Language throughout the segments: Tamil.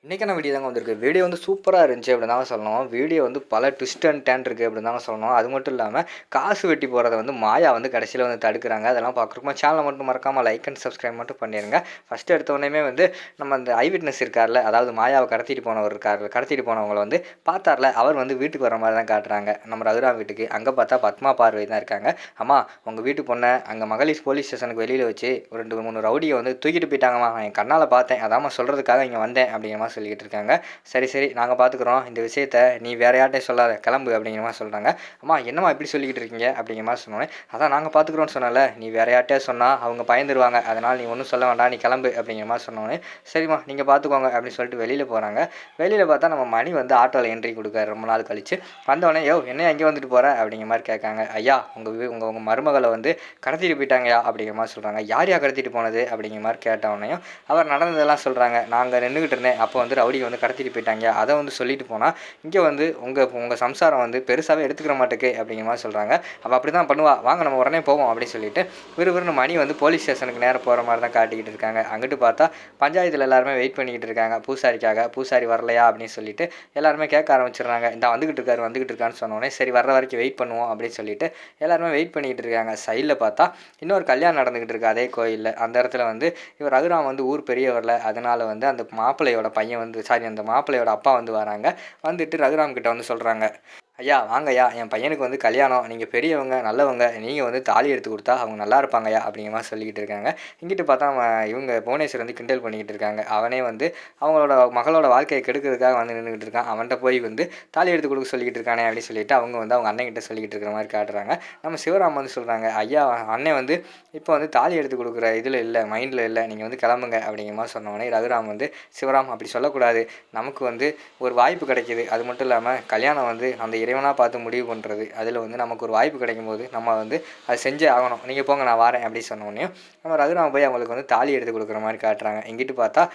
இன்றைக்கான வீடியோ தாங்க வந்திருக்கு. வீடியோ வந்து சூப்பராக இருந்துச்சு அப்படின்னு தாங்க சொல்லணும். வீடியோ வந்து பல ட்விஸ்ட் அண்ட் டர்ன் இருக்குது அப்படின்னு தாங்க சொல்லணும். அது மட்டும் இல்லாமல் காசு வெட்டி போகிறத வந்து மாயா வந்து கடைசியில் வந்து தடுக்கிறாங்க. அதெல்லாம் பார்க்குறப்போ சேனலை மட்டும் மறக்காமல் லைக் அண்ட் சப்ஸ்கிரைப் மட்டும் பண்ணிடுங்க. ஃபஸ்ட்டு எடுத்தோடனே வந்து நம்ம அந்த ஐ விட்னஸ் இருக்கார்ல, அதாவது மாயாவை கடத்திட்டு போனவர் இருக்கார், கடத்திட்டு போனவங்களை வந்து பார்த்தார்ல, அவர் வந்து வீட்டுக்கு வர மாதிரி தான் காட்டுறாங்க நம்ம ரகுராம் வீட்டுக்கு. அங்கே பார்த்தா பத்மா பார்வை தான் இருக்காங்க. அம்மா உங்கள் வீட்டு பொண்ணை அங்கே மகளிர் போலீஸ் ஸ்டேஷனுக்கு வெளியில் வச்சு ஒரு 2 3 ரவுடியை வந்து தூக்கிட்டு போயிட்டாங்கம்மா, என் கண்ணால் பார்த்தேன், அதாம்மா சொல்கிறதுக்காக இங்கே வந்தேன் அப்படிங்கிற மாதிரி சொல்லிக்கிட்டு இருக்காங்க. சரி சரி நாங்கள் பார்த்துக்குறோம், இந்த விஷயத்த நீ வேறு யார்ட்டையும் சொல்லாத, கிளம்பு அப்படிங்கிற மாதிரி சொல்கிறாங்க. அம்மா என்னம்மா இப்படி சொல்லிக்கிட்டு இருக்கீங்க அப்படிங்கிற மாதிரி சொன்னோன்னே, அதான் நாங்கள் பார்த்துக்குறோன்னு சொன்னால, நீ வேறு யார்ட்டையா சொன்னால் அவங்க பயந்துருவாங்க, அதனால் நீ ஒன்றும் சொல்ல வேண்டாம், நீ கிளம்பு அப்படிங்கிற மாதிரி சொன்னோன்னே, சரிம்மா நீங்கள் பார்த்துக்கோங்க அப்படின்னு சொல்லிட்டு வெளியில் போகிறாங்க. வெளியில் பார்த்தா நம்ம மணி வந்து ஆட்டோவில் என்ட்ரி கொடுக்காரு ரொம்ப நாள் கழிச்சு. வந்தவொடனே யோ என்ன எங்கே வந்துட்டு போகிற அப்படிங்கிற மாதிரி கேட்காங்க. ஐயா உங்கள் மருமகளை வந்து கடத்திட்டு போயிட்டாங்கயா அப்படிங்கிற மாதிரி சொல்கிறாங்க. யார் கடத்திட்டு போனது அப்படிங்கிற மாதிரி கேட்டவொடனையும் அவர் நடந்ததெல்லாம் சொல்கிறாங்க. நாங்கள் நின்றுக்கிட்டு இருந்தேன், அப்போ வந்து ரவுடியை வந்து கடத்திட்டு போயிட்டாங்க, அதை வந்து சொல்லிட்டு போனால் இங்கே வந்து உங்கள் சம்சாரம் வந்து பெருசாகவே எடுத்துக்கிற மாட்டேக்கு அப்படிங்கிற மாதிரி சொல்கிறாங்க. அப்போ அப்படி தான் பண்ணுவா, வாங்க நம்ம உடனே போவோம் அப்படின்னு சொல்லிட்டு விறுவிறுன்னு மணி வந்து போலீஸ் ஸ்டேஷனுக்கு நேரம் போகிற மாதிரி தான் காட்டிக்கிட்டு இருக்காங்க. அங்கிட்டு பார்த்தா பஞ்சாயத்தில் எல்லாருமே வெயிட் பண்ணிக்கிட்டு இருக்காங்க பூசாரிக்காக. பூசாரி வரலையா அப்படின்னு சொல்லிட்டு எல்லாருமே கேட்க ஆரம்பிச்சிடுறாங்க. இந்த வந்துக்கிட்டு இருக்காருன்னு சொன்னோடனே சரி வர்ற வரைக்கும் வெயிட் பண்ணுவோம் அப்படின்னு சொல்லிட்டு எல்லாருமே வெயிட் பண்ணிக்கிட்டு இருக்காங்க. சைடில் பார்த்தா இன்னொரு கல்யாணம் நடந்துக்கிட்டு இருக்கு அதே கோயிலில். அந்த இடத்துல வந்து இவர் ரகுராம் வந்து ஊர் பெரியவரில், அதனால வந்து அந்த மாப்பிள்ளையோட பையன் வந்து அந்த மாப்பிள்ளையோட அப்பா வந்து வராங்க. வந்துட்டு ரகுராம் கிட்ட வந்து சொல்கிறாங்க, ஐயா வாங்கய்யா, என் பையனுக்கு வந்து கல்யாணம், நீங்கள் பெரியவங்க நல்லவங்க, நீங்கள் வந்து தாலி எடுத்து கொடுத்தா அவங்க நல்லா இருப்பாங்கய்யா அப்படிங்கிற மாதிரி சொல்லிக்கிட்டு இருக்காங்க. இங்கிட்டு பார்த்தா இவங்க புவனேஸ்வர் வந்து கிண்டல் பண்ணிக்கிட்டு இருக்காங்க. அவனே வந்து அவங்களோட மகளோட வாழ்க்கையை கெடுக்கிறதுக்காக வந்து நின்றுக்கிட்டு இருக்கான், அவன்கிட்ட போய் வந்து தாலி எடுத்து கொடுக்க சொல்லிக்கிட்டு இருக்கானே அப்படின்னு சொல்லிட்டு அவங்க வந்து அவங்க அண்ணன் கிட்ட சொல்லிக்கிட்டு இருக்கிற மாதிரி காட்டுறாங்க. நம்ம சிவராம் வந்து சொல்கிறாங்க, ஐயா அண்ணன் வந்து இப்போ வந்து தாலி எடுத்து கொடுக்குற இதில் இல்லை, மைண்டில் இல்லை, நீங்கள் வந்து கிளம்புங்க அப்படிங்கிற மாதிரி சொன்னோடனே ரகுராம் வந்து சிவராம் அப்படி சொல்லக்கூடாது, நமக்கு வந்து ஒரு வாய்ப்பு கிடைக்கிது, அது மட்டும் இல்லாமல் கல்யாணம் வந்து அந்த இறைவனாக பார்த்து முடிவு பண்ணுறது, அதில் வந்து நமக்கு ஒரு வாய்ப்பு கிடைக்கும் போது நம்ம வந்து அதை செஞ்சே ஆகணும், நீங்கள் போங்க நான் வரேன் அப்படி சொன்னோடனே நம்ம ரகுராம் போய் அவங்களுக்கு வந்து தாலி எடுத்து கொடுக்குற மாதிரி காட்டுறாங்க. இங்கிட்டு பார்த்தா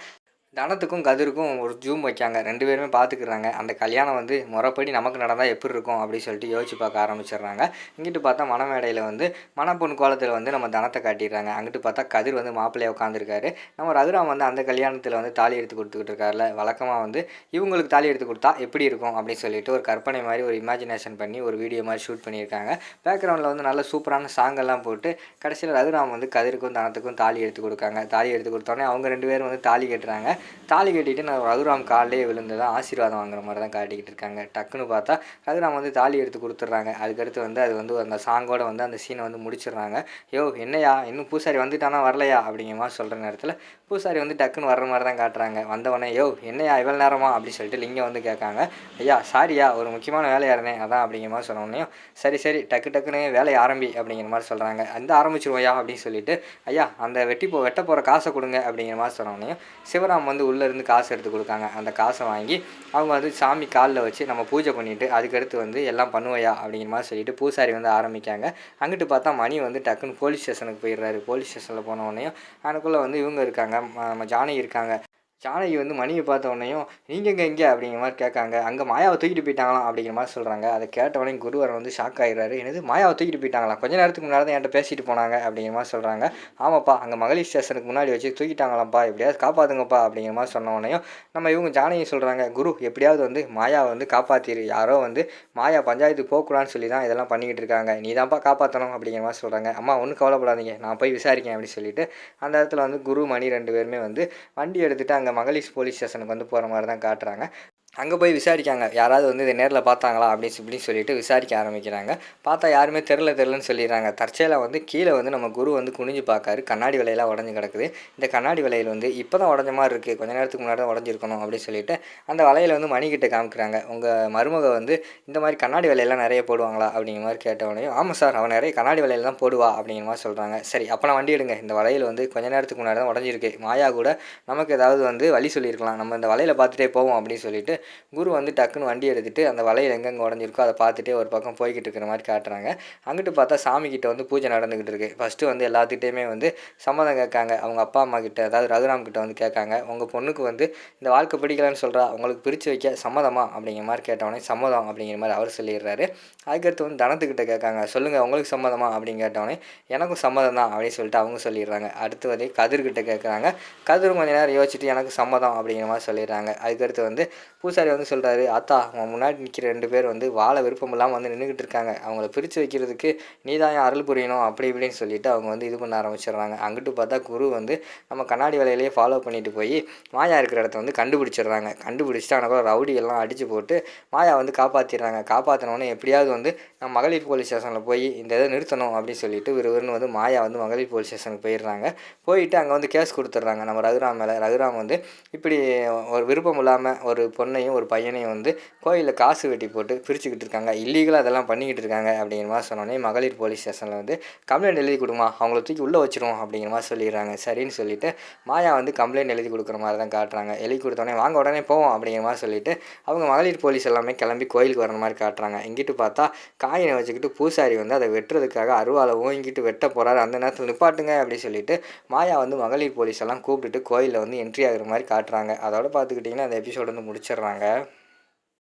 தனத்துக்கும் கதிருக்கும் ஒரு ஜூம் வைக்காங்க, 2 பேருமே பார்த்துக்கிறாங்க. அந்த கல்யாணம் வந்து முறைப்படி நமக்கு நடந்தால் எப்படி இருக்கும் அப்படின்னு சொல்லிட்டு யோசிச்சு பார்க்க ஆரம்பிச்சிடுறாங்க. இங்கிட்டு பார்த்தா மணமேடையில் வந்து மணப்பொண்ணு கோலத்தில் வந்து நம்ம தனத்தை காட்டிடுறாங்க. அங்கிட்டு பார்த்தா கதிர் வந்து மாப்பிள்ளையை உட்காந்துருக்காரு. நம்ம ரகுராம் வந்து அந்த கல்யாணத்தில் வந்து தாலி எடுத்து கொடுத்துக்கிட்டு இருக்காருல, வழக்கமாக வந்து இவங்களுக்கு தாலி எடுத்து கொடுத்தா எப்படி இருக்கும் அப்படின்னு சொல்லிட்டு ஒரு கற்பனை மாதிரி ஒரு இமேஜினேஷன் பண்ணி ஒரு வீடியோ மாதிரி ஷூட் பண்ணியிருக்காங்க. பேக்ரவுண்டில் வந்து நல்ல சூப்பரான சாங்கெல்லாம் போட்டு கடைசியில் ரகுராம் வந்து கதிருக்கும் தனத்துக்கும் தாலி எடுத்து கொடுக்காங்க. தாலி எடுத்து கொடுத்தோடனே அவங்க 2 பேரும் வந்து தாலி கட்டுறாங்க. தாலி கட்டிட்டு நான் ரகுராம் காலையே விழுந்ததான் ஆசீர்வாதம் வாங்குற மாதிரி தான் காட்டிக்கிட்டு இருக்காங்க. டக்குன்னு பார்த்தா ரகுராம் வந்து தாலி எடுத்து கொடுத்துட்றாங்க. அதுக்கடுத்து வந்து அது வந்து அந்த சாங்கோட வந்து அந்த சீனை வந்து முடிச்சிடுறாங்க. யோ என்னையா இன்னும் பூசாரி வந்துட்டானா வரலையா அப்படிங்கிற மாதிரி சொல்கிற நேரத்தில் பூசாரி வந்து டக்குன்னு வர்ற மாதிரி தான் காட்டுறாங்க. வந்தவொடனே யோ என்னையா இவ்வளோ நேரமா அப்படின்னு சொல்லிட்டு லிங்கம் வந்து கேட்காங்க. ஐயா சாரியா ஒரு முக்கியமான வேலையாக இருந்தேன் அதான் அப்படிங்கிற மாதிரி சொன்னோடனையும் சரி சரி டக்குன்னு வேலையை ஆரம்பி அப்படிங்கிற மாதிரி சொல்கிறாங்க. அந்த ஆரம்பிச்சிருவோயா அப்படின்னு சொல்லிட்டு ஐயா அந்த வெட்ட போகிற காசை கொடுங்க அப்படிங்கிற மாதிரி சொன்னோடனையும் சிவராம் வந்து உள்ளேருந்து காசு எடுத்து கொடுக்காங்க. அந்த காசை வாங்கி அவங்க வந்து சாமி காலில் வச்சு நம்ம பூஜை பண்ணிவிட்டு அதுக்கடுத்து வந்து எல்லாம் பண்ணுவையா அப்படிங்கிற மாதிரி சொல்லிட்டு பூசாரி வந்து ஆரம்பிக்காங்க. அங்கிட்டு பார்த்தா மணி வந்து டக்குன்னு போலீஸ் ஸ்டேஷனுக்கு போயிடுறாரு. போலீஸ் ஸ்டேஷனில் போனோடனையும் அதுக்குள்ளே வந்து இவங்க இருக்காங்க, நம்ம ஜானகி இருக்காங்க. ஜானகி வந்து மணியை பார்த்த உடனேயும் நீங்கள் எங்கே அப்படிங்கிற மாதிரி கேட்காங்க. அங்கே மாயாவை தூக்கிட்டு போயிட்டாங்களாம் அப்படிங்கிற மாதிரி சொல்கிறாங்க. அதை கேட்டவொடனே குருவர் வந்து ஷாக் ஆகிடுறாரு. என்னது மாயாவை தூக்கிட்டு போயிட்டாங்களா, கொஞ்ச நேரத்துக்கு முன்னாடி தான் என்கிட்ட பேசிட்டு போனாங்க அப்படிங்கிற மாதிரி சொல்கிறாங்க. ஆமாப்பா அங்கே மகளிர் ஸ்டேஷனுக்கு முன்னாடி வச்சு தூக்கிட்டாங்களாம்ப்பா, எப்படியாவது காப்பாற்றுங்கப்பா அப்படிங்கிற மாதிரி சொன்னவொடனையும் நம்ம இவங்க ஜானகி சொல்கிறாங்க, குரு எப்படியாவது வந்து மாயாவை வந்து காப்பாற்றிடு, யாரோ வந்து மாயா பஞ்சாயத்துக்கு போகக்கூடாதுன்னு சொல்லி தான் இதெல்லாம் பண்ணிக்கிட்டு இருக்காங்க, நீ தான்ப்பா காப்பாற்றணும் அப்படிங்கிற மாதிரி சொல்கிறாங்க. அம்மா ஒன்றும் கவலைப்படாதீங்க, நான் போய் விசாரிக்கேன் அப்படின்னு சொல்லிட்டு அந்த இடத்துல வந்து குரு மணி 2 பேருமே வந்து வண்டி எடுத்துகிட்டு அங்கே மகளிர் போலீஸ் ஸ்டேஷனுக்கு வந்து போகிற மாதிரி தான் காட்டுறாங்க. அங்கே போய் விசாரிக்காங்க, யாராவது வந்து இதை நேரில் பார்த்தாங்களா இப்படின்னு சொல்லிட்டு விசாரிக்க ஆரம்பிக்கிறாங்க. பார்த்தா யாருமே தெரிலன்னு சொல்லிடுறாங்க. தற்செயலாக வந்து கீழே வந்து நம்ம குரு வந்து குனிஞ்சு பார்க்காரு, கண்ணாடி வலையெல்லாம் உடஞ்சி கிடக்குது. இந்த கண்ணாடி வலையில் வந்து இப்போ தான் உடஞ்ச மாதிரி இருக்குது, கொஞ்ச நேரத்துக்கு முன்னாடி தான் உடஞ்சிருக்கணும் அப்படின்னு சொல்லிட்டு அந்த வலையில் வந்து மணிக்கிட்ட காமிக்கிறாங்க. உங்கள் மருமக வந்து இந்த மாதிரி கண்ணாடி வலையெல்லாம் நிறைய போடுவாங்களா அப்படிங்கிற மாதிரி கேட்டவொடனே ஆமாம் சார் அவன் நிறைய கண்ணாடி வலையில் தான் போடுவா அப்படிங்கிற மாதிரி சொல்கிறாங்க. சரி அப்போ நான் வண்டி எடுங்க, இந்த வலையில் வந்து கொஞ்ச நேரத்துக்கு முன்னாடி தான் உடஞ்சிருக்கு, மாயா கூட நமக்கு ஏதாவது வந்து வழி சொல்லியிருக்கலாம், நம்ம இந்த வலையில் பார்த்துட்டே போவோம் அப்படின்னு சொல்லிட்டு குரு வந்து டக்குன்னு வண்டி எடுத்துகிட்டு அந்த வளையல் எங்கெங்கே உடஞ்சிருக்கோ அதை பார்த்துட்டே ஒரு பக்கம் போய்கிட்டு இருக்கிற மாதிரி காட்டுறாங்க. அங்கிட்டு பார்த்தா சாமிக்கிட்ட வந்து பூஜை நடந்துக்கிட்டு இருக்குது. ஃபஸ்ட்டு வந்து எல்லாத்துக்கிட்டையுமே வந்து சம்மதம் கேட்காங்க. அவங்க அப்பா அம்மா கிட்ட, அதாவது ரகுராம் கிட்ட வந்து கேட்காங்க, உங்கள் பொண்ணுக்கு வந்து இந்த வாழ்க்கை பிடிக்கலன்னு சொல்கிறா, உங்களுக்கு பிரித்து வைக்க சம்மதமா அப்படிங்கிற மாதிரி கேட்டவொடனே சம்மதம் அப்படிங்கிற மாதிரி அவர் சொல்லிடுறாரு. அதுக்கடுத்து வந்து தனத்துக்கிட்ட கேட்காங்க, சொல்லுங்கள் உங்களுக்கு சம்மதமா அப்படின்னு கேட்டவொடனே எனக்கும் சம்மதம் தான் அப்படின்னு சொல்லிட்டு அவங்க சொல்லிடுறாங்க. அடுத்து வந்து கதிர்கிட்ட கேட்குறாங்க. கதிர் கொஞ்ச நேரம் யோசிச்சுட்டு எனக்கு சம்மதம் அப்படிங்கிற மாதிரி சொல்லிடுறாங்க. அதுக்கடுத்து வந்து பூசாரி வந்து சொல்கிறாரு, ஆத்தா அவன் முன்னாடி நிற்கிற 2 பேர் வந்து வாழ விருப்பம் இல்லாமல் வந்து நின்றுக்கிட்டு இருக்காங்க, அவங்கள பிரித்து வைக்கிறதுக்கு நீ தான் ஏன் அருள் புரியணும் அப்படி இப்படின்னு சொல்லிட்டு அவங்க வந்து இது பண்ண ஆரம்பிச்சிடுறாங்க. அங்கிட்டு பார்த்தா குரு வந்து நம்ம கண்ணாடி வேலையிலேயே ஃபாலோ பண்ணிட்டு போய் மாயா இருக்கிற இடத்த வந்து கண்டுபிடிச்சிடுறாங்க. கண்டுபிடிச்சிட்டு அவனை ரவுடி எல்லாம் அடித்து போட்டு மாயா வந்து காப்பாற்றிடுறாங்க. காப்பாற்றினோடனே எப்படியாவது வந்து நம்ம மகளிர் போலீஸ் ஸ்டேஷனில் போய் இந்த இதை நிறுத்தணும் அப்படின்னு சொல்லிட்டு விறுவிறுன்னு வந்து மாயா வந்து மகளிர் போலீஸ் ஸ்டேஷனுக்கு போயிடுறாங்க. போயிட்டு அங்கே வந்து கேஸ் கொடுத்துட்றாங்க நம்ம ரகுராம் மேலே. ரகுராம் வந்து இப்படி ஒரு விருப்பம் இல்லாமல் ஒரு பொண்ணையும் ஒரு பையனையும் வந்து கோயிலில் காசு வெட்டி போட்டு பிரிச்சுக்கிட்டு இருக்காங்க, இல்லீகலாக அதெல்லாம் பண்ணிக்கிட்டு இருக்காங்க அப்படிங்கிற மாதிரி சொன்னோன்னே மகளிர் போலீஸ் ஸ்டேஷனில் வந்து கம்ப்ளைண்ட் எழுதி கொடுமா, அவங்கள தூக்கி உள்ளே வச்சிரும் அப்படிங்கிற மாதிரி சொல்லிடுறாங்க. சரின்னு சொல்லிட்டு மாயா வந்து கம்ப்ளைண்ட் எழுதி கொடுக்குற மாதிரி தான் காட்டுறாங்க. எழுதி கொடுத்தோடனே வாங்க உடனே போவோம் அப்படிங்கிற மாதிரி சொல்லிட்டு அவங்க மகளிர் போலீஸ் எல்லாமே கிளம்பி கோயிலுக்கு வர மாதிரி காட்டுறாங்க. இங்கிட்டு பார்த்தா காயினை வச்சுக்கிட்டு பூசாரி வந்து அதை வெட்டுறதுக்காக அருவாளவும் இங்கிட்டு வெட்ட போகிறாரு. அந்த நேரத்தில் நிப்பாட்டுங்க அப்படின்னு சொல்லிட்டு மாயா வந்து மகளிர் போலீஸ் எல்லாம் கூப்பிட்டுட்டு கோயிலில் வந்து என்ட்ரி ஆகிற மாதிரி காட்டுறாங்க. அதோட பார்த்துக்கிட்டிங்கன்னா அந்த எபிசோடு வந்து முடிச்சிடுறாங்க.